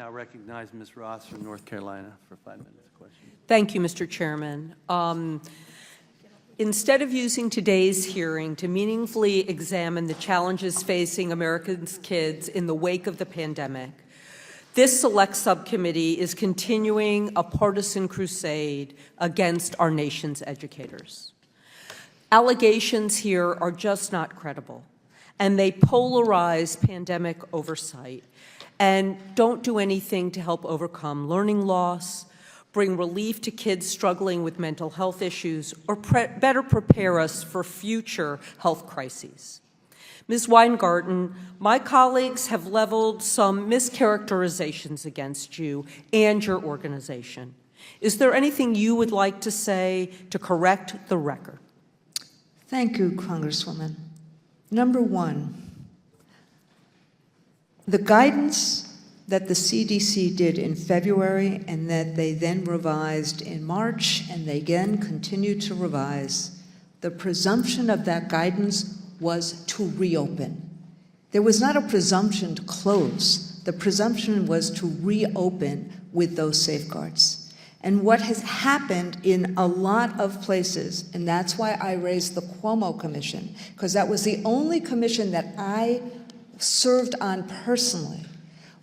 now recognize Ms. Ross from North Carolina for 5 minutes of question. Thank you, Mr. Chairman. Instead of using today's hearing to meaningfully examine the challenges facing Americans' kids in the wake of the pandemic, this select subcommittee is continuing a partisan crusade against our nation's educators. Allegations here are just not credible, and they polarize pandemic oversight and don't do anything to help overcome learning loss, bring relief to kids struggling with mental health issues, or better prepare us for future health crises. Ms. Weingarten, my colleagues have leveled some mischaracterizations against you and your organization. Is there anything you would like to say to correct the record? Thank you, Congresswoman. Number one, the guidance that the CDC did in February and that they then revised in March and they again continued to revise, the presumption of that guidance was to reopen. There was not a presumption to close. The presumption was to reopen with those safeguards. And what has happened in a lot of places, and that's why I raised the Cuomo Commission, because that was the only commission that I served on personally,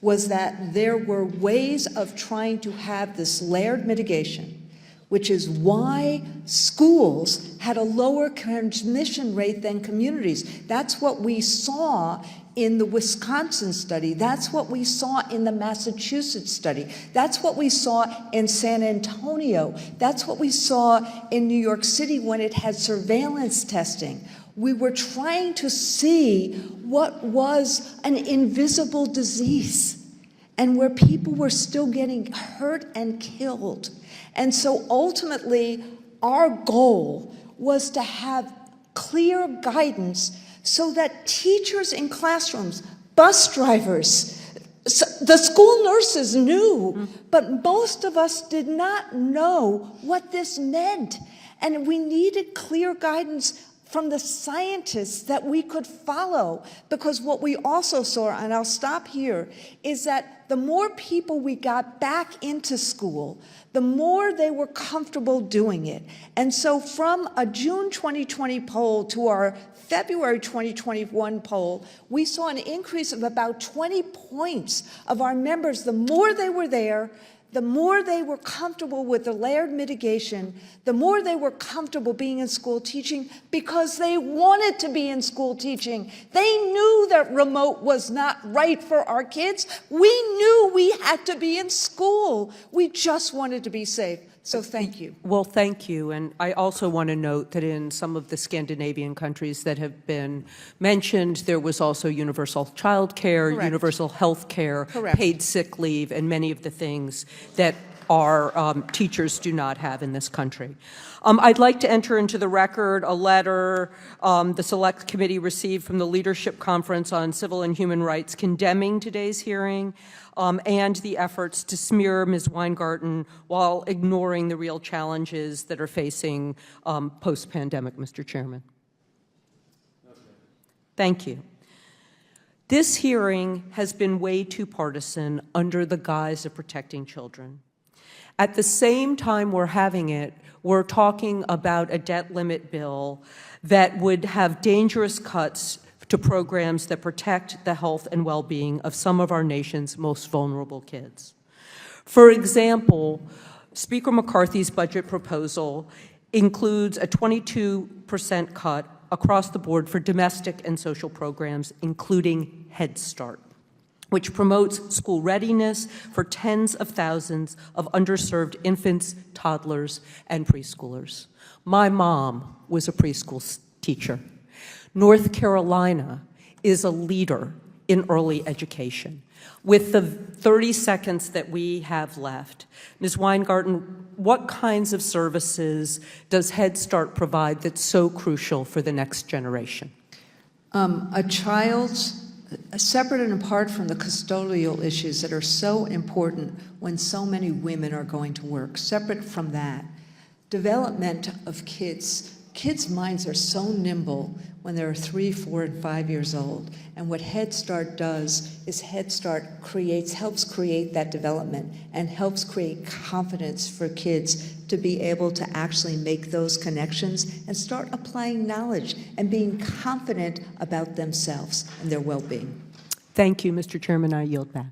was that there were ways of trying to have this layered mitigation, which is why schools had a lower transmission rate than communities. That's what we saw in the Wisconsin study. That's what we saw in the Massachusetts study. That's what we saw in San Antonio. That's what we saw in New York City when it had surveillance testing. We were trying to see what was an invisible disease and where people were still getting hurt and killed. And so ultimately, our goal was to have clear guidance so that teachers in classrooms, bus drivers, the school nurses knew, but most of us did not know what this meant. And we needed clear guidance from the scientists that we could follow, because what we also saw, and I'll stop here, is that the more people we got back into school, the more they were comfortable doing it. And so from a June 2020 poll to our February 2021 poll, we saw an increase of about 20 points of our members. The more they were there, the more they were comfortable with the layered mitigation, the more they were comfortable being in school teaching because they wanted to be in school teaching. They knew that remote was not right for our kids. We knew we had to be in school. We just wanted to be safe. So thank you. Well, thank you. And I also want to note that in some of the Scandinavian countries that have been mentioned, there was also universal child care, universal health care, paid sick leave, and many of the things that our teachers do not have in this country. I'd like to enter into the record a letter the Select Committee received from the Leadership Conference on Civil and Human Rights condemning today's hearing and the efforts to smear Ms. Weingarten while ignoring the real challenges that are facing post-pandemic, Mr. Chairman. Thank you. This hearing has been way too partisan under the guise of protecting children. At the same time we're having it, we're talking about a debt limit bill that would have dangerous cuts to programs that protect the health and well-being of some of our nation's most vulnerable kids. For example, Speaker McCarthy's budget proposal includes a 22% cut across the board for domestic and social programs, including Head Start, which promotes school readiness for tens of thousands of underserved infants, toddlers, and preschoolers. My mom was a preschool teacher. North Carolina is a leader in early education. With the 30 seconds that we have left, Ms. Weingarten, what kinds of services does Head Start provide that's so crucial for the next generation? A child's separate and apart from the custodial issues that are so important when so many women are going to work, separate from that, development of kids Kids' minds are so nimble when they're 3, 4, and 5 years old. And what Head Start does is Head Start helps create that development and helps create confidence for kids to be able to actually make those connections and start applying knowledge and being confident about themselves and their well-being. Thank you, Mr. Chairman. I yield back.